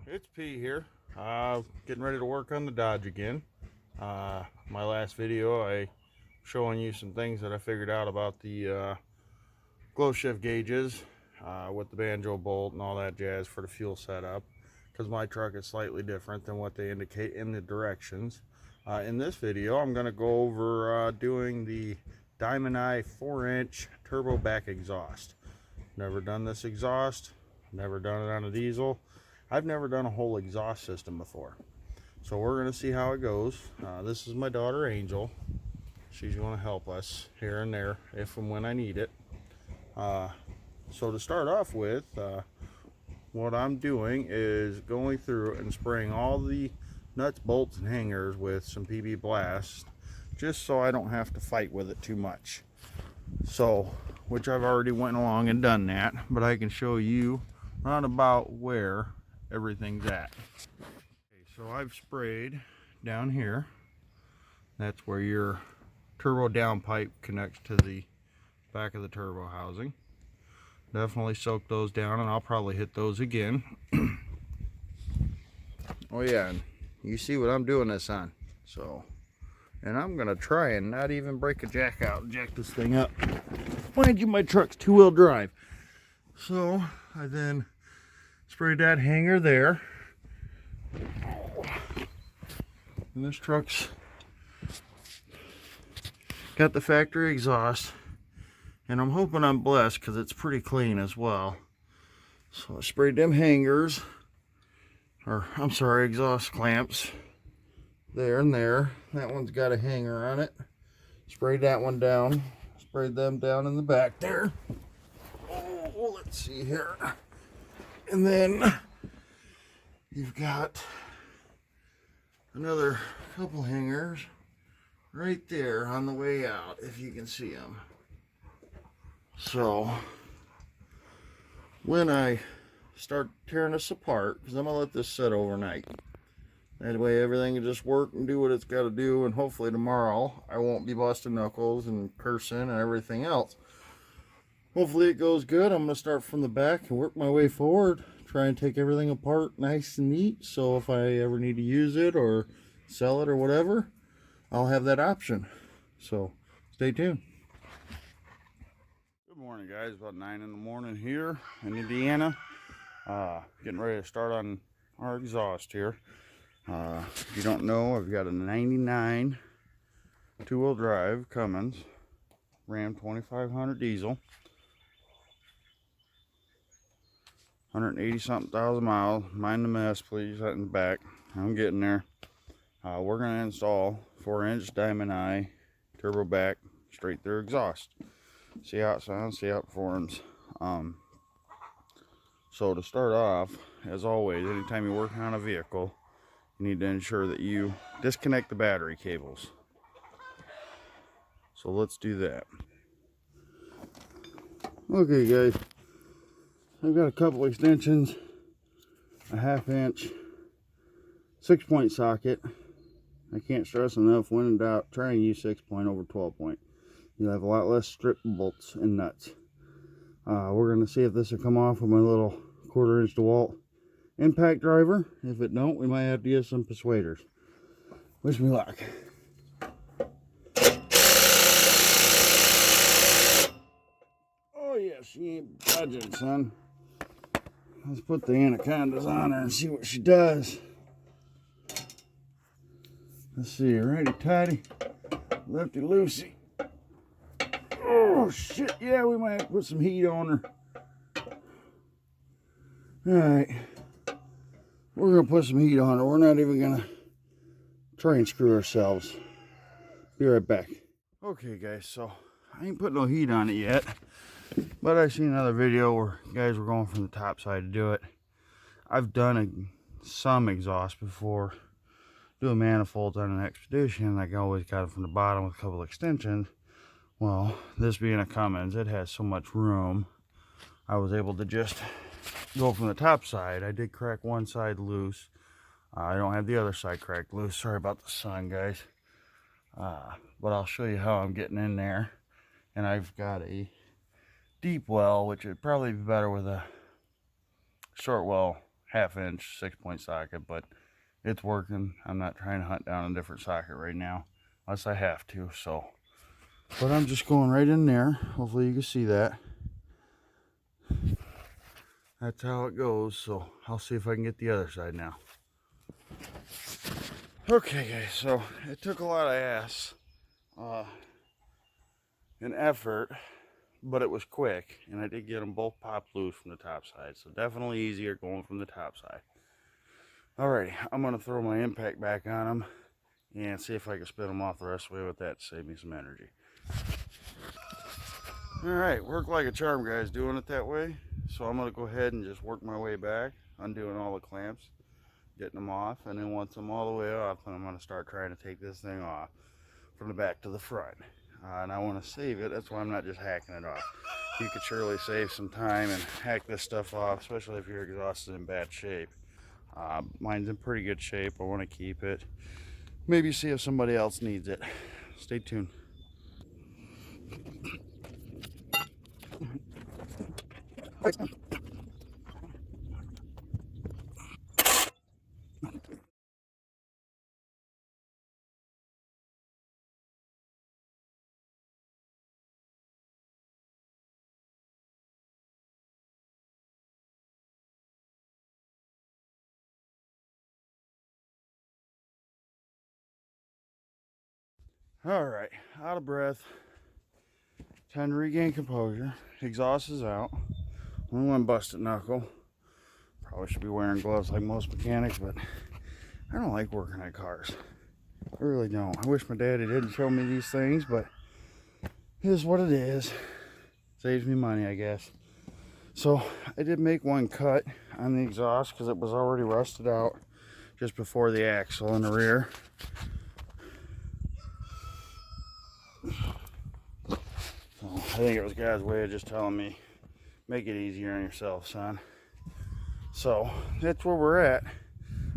It's P here. Getting ready to work on the Dodge again. My last video, I showing you some things that I figured out about the glow shift gauges with the banjo bolt and all that jazz for the fuel setup, because my truck is slightly different than what they indicate in the directions. In this video, I'm going to go over doing the Diamond Eye 4-inch turbo back exhaust. Never done this exhaust, never done it on a diesel. I've never done a whole exhaust system before, so we're going to see how it goes. This is my daughter Angel. She's going to help us here and there if and when I need it. So to start off with, what I'm doing is going through and spraying all the nuts, bolts, and hangers with some PB Blast, just so I don't have to fight with it too much. So, which I've already went along and done that, but I can show you round about where everything's at. Okay, so I've sprayed down here. That's where your turbo downpipe connects to the back of the turbo housing. Definitely soak those down, and I'll probably hit those again. Oh yeah, and you see what I'm doing this on. So, and I'm gonna try and not even break a jack out and jack this thing up. Mind you, my truck's two-wheel drive. So I then sprayed that hanger there. And this truck's got the factory exhaust. And I'm hoping I'm blessed because it's pretty clean as well. So I sprayed them hangers, or I'm sorry, exhaust clamps. There and there. That one's got a hanger on it. Sprayed that one down. Sprayed them down in the back there. Oh, let's see here. And then you've got another couple hangers right there on the way out, if you can see them. So when I start tearing this apart, because I'm going to let this sit overnight, that way everything can just work and do what it's got to do, and hopefully tomorrow I won't be busting knuckles and cursing and everything else. Hopefully it goes good. I'm going to start from the back and work my way forward, try and take everything apart nice and neat, so if I ever need to use it or sell it or whatever, I'll have that option. So stay tuned. Good morning, guys. About 9 in the morning here in Indiana. Getting ready to start on our exhaust here. If you don't know, I've got a 99 two-wheel drive Cummins Ram 2500 diesel. 180 something thousand miles. Mind the mess, please. That in the back. I'm getting there. We're going to install 4-inch Diamond Eye turbo back straight through exhaust. See how it sounds, see how it performs. So to start off, as always, anytime you're working on a vehicle, you need to ensure that you disconnect the battery cables. So let's do that. Okay, guys, I've got a couple extensions, a 1/2 inch 6-point socket. I can't stress enough, when in doubt, try and use 6-point over 12-point. You'll have a lot less strip bolts and nuts. We're going to see if this will come off with my little 1/4 inch DeWalt impact driver. If it don't, we might have to use some persuaders. Wish me luck. Oh yeah, she ain't budging, son. Let's put the anacondas on her and see what she does. Let's see, righty tighty, lefty loosey. Oh shit, yeah, we might have to put some heat on her. Alright, we're gonna put some heat on her. We're not even gonna try and screw ourselves. Be right back. Okay, guys, so I ain't put no heat on it yet, but I seen another video where guys were going from the top side to do it. I've done some exhaust before, doing manifolds on an Expedition. I always got it from the bottom with a couple extensions. Well, this being a Cummins, it has so much room, I was able to just go from the top side. I did crack one side loose. I don't have the other side cracked loose. Sorry about the sun, guys. But I'll show you how I'm getting in there. And I've got a deep well, which would probably be better with a short well 1/2 inch 6-point socket, but it's working. I'm not trying to hunt down a different socket right now unless I have to. So, but I'm just going right in there. Hopefully you can see that. That's how it goes. So I'll see if I can get the other side now. Okay guys, so it took a lot of ass and effort, but it was quick, and I did get them both popped loose from the top side. So definitely easier going from the top side. Alrighty, I'm gonna throw my impact back on them and see if I can spin them off the rest of the way with that to save me some energy. Alright, worked like a charm, guys, doing it that way. So I'm gonna go ahead and just work my way back, undoing all the clamps, getting them off, and then once I'm all the way off, then I'm gonna start trying to take this thing off from the back to the front. And I want to save it. That's why I'm not just hacking it off. You could surely save some time and hack this stuff off, especially if your exhaust is in bad shape. Mine's in pretty good shape. I want to keep it. Maybe see if somebody else needs it. Stay tuned. Alright, out of breath. Time to regain composure. Exhaust is out. Only one busted knuckle. Probably should be wearing gloves like most mechanics, but I don't like working on cars. I really don't. I wish my daddy didn't show me these things, but it is what it is. Saves me money, I guess. So I did make one cut on the exhaust because it was already rusted out just before the axle in the rear. So I think it was God's way of just telling me, make it easier on yourself, son. So that's where we're at.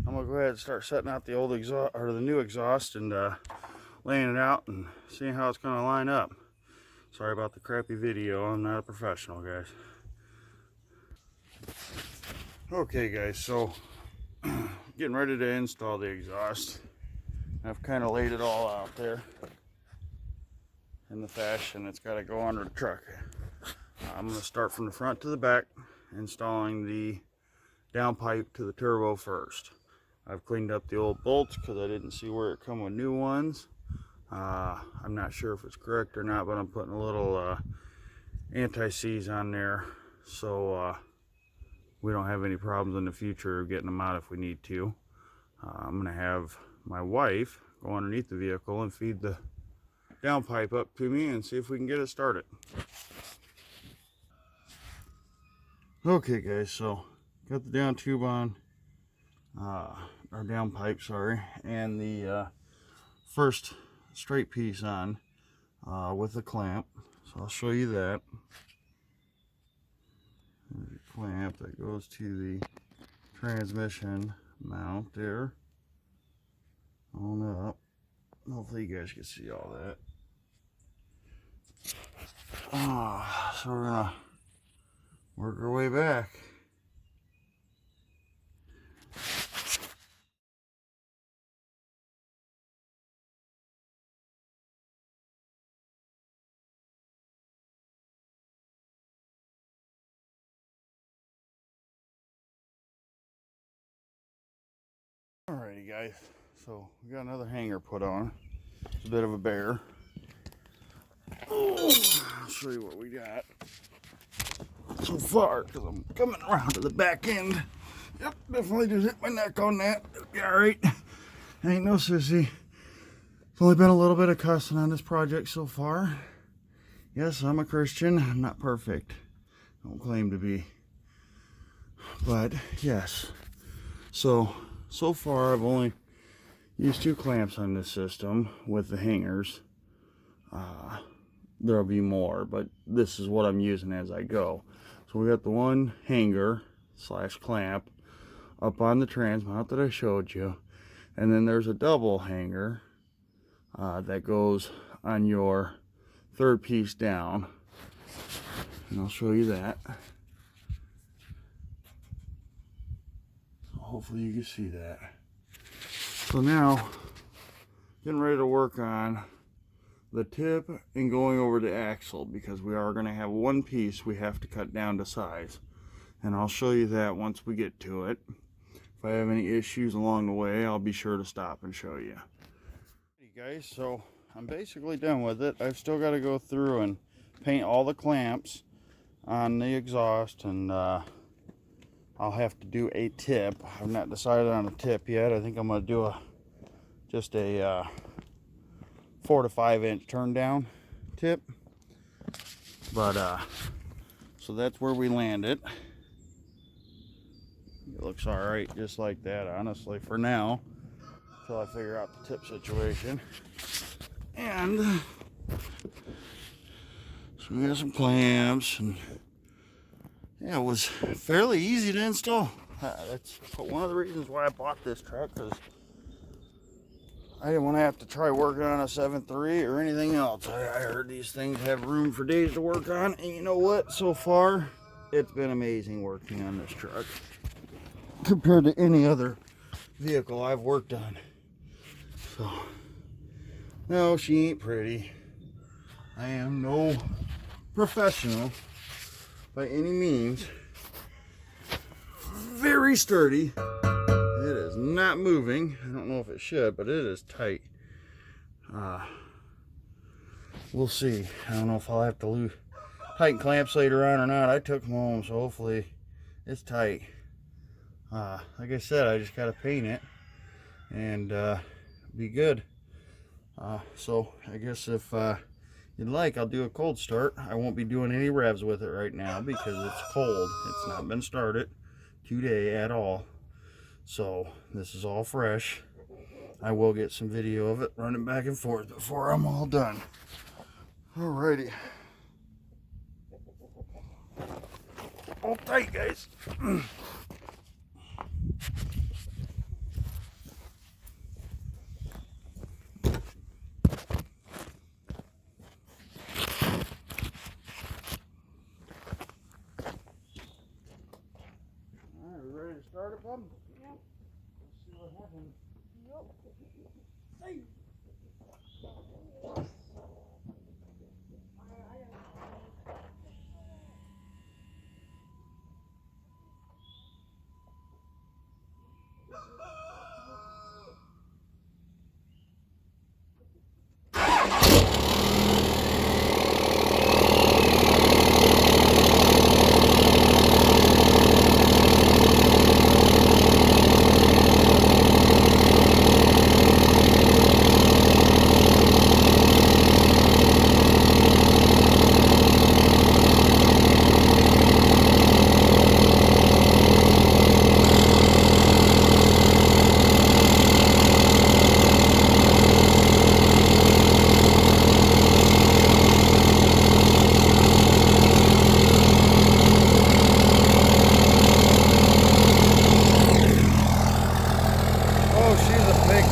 I'm gonna go ahead and start setting out the old exhaust or the new exhaust and laying it out and seeing how it's gonna line up. Sorry about the crappy video. I'm not a professional, guys. Okay guys, so getting ready to install the exhaust. I've kind of laid it all out there in the fashion it's got to go under the truck. I'm going to start from the front to the back, installing the downpipe to the turbo first. I've cleaned up the old bolts because I didn't see where it come with new ones. I'm not sure if it's correct or not, but I'm putting a little anti-seize on there so we don't have any problems in the future of getting them out if we need to. I'm going to have my wife go underneath the vehicle and feed the downpipe up to me and see if we can get it started. Okay guys, so got the down tube on, or downpipe, sorry, and the first straight piece on with the clamp. So I'll show you that. There's a clamp that goes to the transmission mount there on up. Hopefully you guys can see all that. So we're gonna work our way back. Alrighty guys, so we got another hanger put on. It's a bit of a bear. I'll show you what we got so far because I'm coming around to the back end. Yep, definitely just hit my neck on that. Alright, ain't no sissy. It's only been a little bit of cussing on this project so far. Yes, I'm a Christian. I'm not perfect. Don't claim to be. But yes. So far I've only used 2 clamps on this system with the hangers. There'll be more, but this is what I'm using as I go. So we got the one hanger / clamp up on the trans mount that I showed you, and then there's a double hanger that goes on your third piece down, and I'll show you that. hopefully you can see that. So now, getting ready to work on the tip and going over the axle, because we are going to have one piece we have to cut down to size. And I'll show you that once we get to it. If I have any issues along the way, I'll be sure to stop and show you. Hey guys, so I'm basically done with it. I've still got to go through and paint all the clamps on the exhaust, and I'll have to do a tip. I've not decided on a tip yet. I think I'm going to do just a 4 to 5 inch turn down tip. But so that's where we landed. It looks all right just like that, honestly, for now, until I figure out the tip situation. And so we got some clamps, and yeah, it was fairly easy to install. That's one of the reasons why I bought this truck, because I didn't want to have to try working on a 7.3 or anything else. I heard these things have room for days to work on, and you know what? So far, it's been amazing working on this truck compared to any other vehicle I've worked on. So, no, she ain't pretty. I am no professional by any means. Very sturdy. It is not moving. I don't know if it should, but it is tight. We'll see. I don't know if I'll have to tighten clamps later on or not. I took them home, so hopefully it's tight. Like I said, I just gotta paint it and be good. So I guess if you'd like, I'll do a cold start. I won't be doing any revs with it right now because it's cold. It's not been started today at all. So this is all fresh. I will get some video of it running back and forth before I'm all done. Alrighty. Hold tight, guys. Start it, bud? Yep. Let's see what happens. Yep. Hey.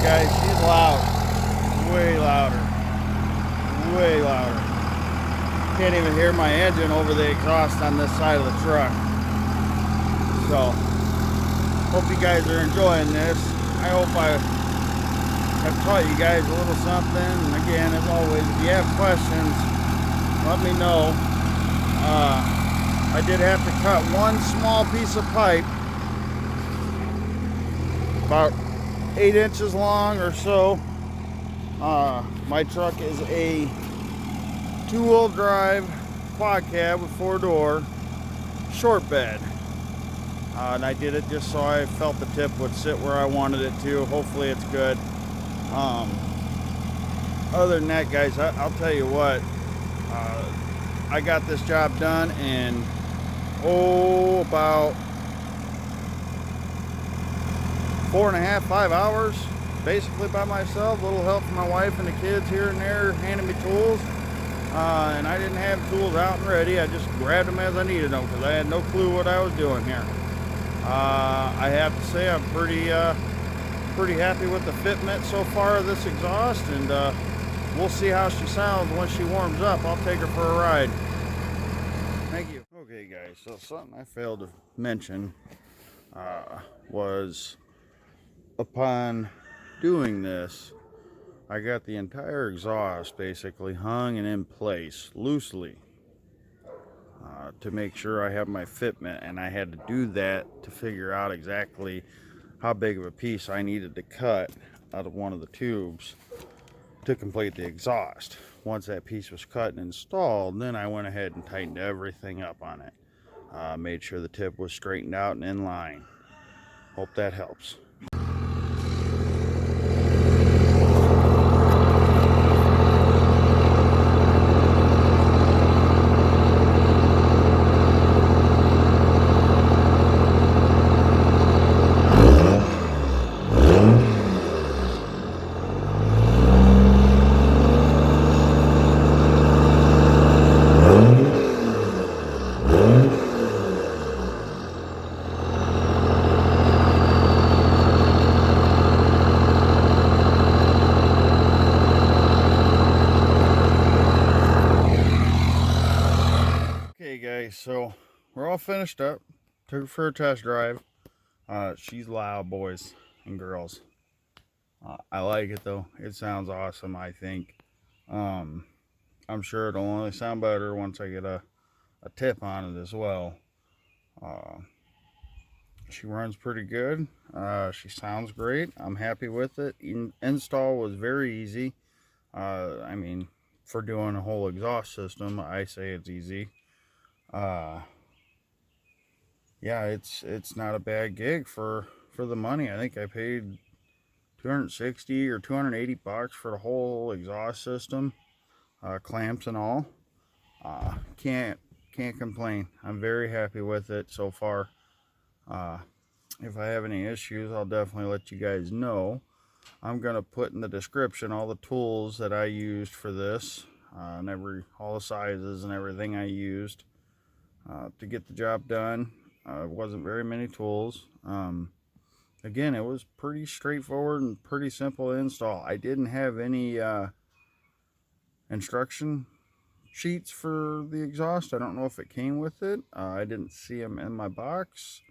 Guys, she's loud. Way louder. Way louder. Can't even hear my engine over the exhaust on this side of the truck. So, hope you guys are enjoying this. I hope I have taught you guys a little something. And again, as always, if you have questions, let me know. I did have to cut one small piece of pipe, about 8 inches long or so. My truck is a 2-wheel drive quad cab with 4-door short bed, and I did it just so I felt the tip would sit where I wanted it to. Hopefully it's good. Other than that, guys, I'll tell you what, I got this job done in about 4.5, 5 hours, basically by myself. A little help from my wife and the kids here and there, handing me tools. And I didn't have tools out and ready. I just grabbed them as I needed them because I had no clue what I was doing here. I have to say I'm pretty happy with the fitment so far of this exhaust, and we'll see how she sounds once she warms up. I'll take her for a ride. Thank you. Okay guys, so something I failed to mention was upon doing this, I got the entire exhaust basically hung and in place loosely to make sure I have my fitment, and I had to do that to figure out exactly how big of a piece I needed to cut out of one of the tubes to complete the exhaust. Once that piece was cut and installed, then I went ahead and tightened everything up on it. Made sure the tip was straightened out and in line. Hope that helps. Okay guys, so we're all finished up. Took her for a test drive. She's loud, boys and girls. I like it though. It sounds awesome, I think. I'm sure it'll only sound better once I get a tip on it as well. She runs pretty good. She sounds great. I'm happy with it. Install was very easy. I mean, for doing a whole exhaust system, I say it's easy. Yeah, it's not a bad gig for the money. I think I paid 260 or 280 bucks for the whole exhaust system, clamps and all. Can't complain. I'm very happy with it so far. If I have any issues, I'll definitely let you guys know. I'm gonna put in the description all the tools that I used for this, and all the sizes and everything I used to get the job done. It wasn't very many tools. Again, it was pretty straightforward and pretty simple to install. I didn't have any instruction sheets for the exhaust. I don't know if it came with it. I didn't see them in my box.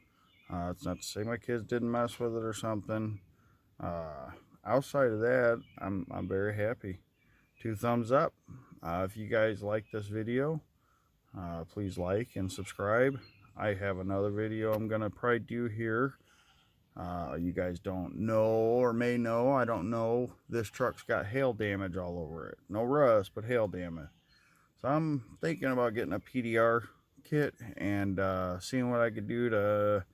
It's not to say my kids didn't mess with it or something. Outside of that, I'm very happy. 2 thumbs up. If you guys like this video, please like and subscribe. I have another video I'm gonna probably do here. You guys don't know or may know, I don't know, this truck's got hail damage all over it. No rust, but hail damage. So I'm thinking about getting a PDR kit and seeing what I could do to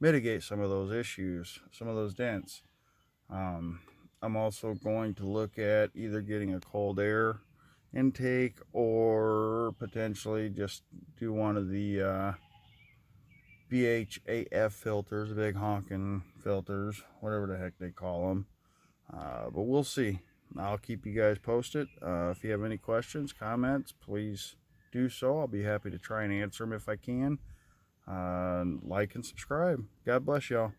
mitigate some of those issues, some of those dents. I'm also going to look at either getting a cold air intake or potentially just do one of the BHAF filters, the big honking filters, whatever the heck they call them. But we'll see. I'll keep you guys posted. If you have any questions, comments, please do so. I'll be happy to try and answer them if I can. Like and subscribe. God bless y'all.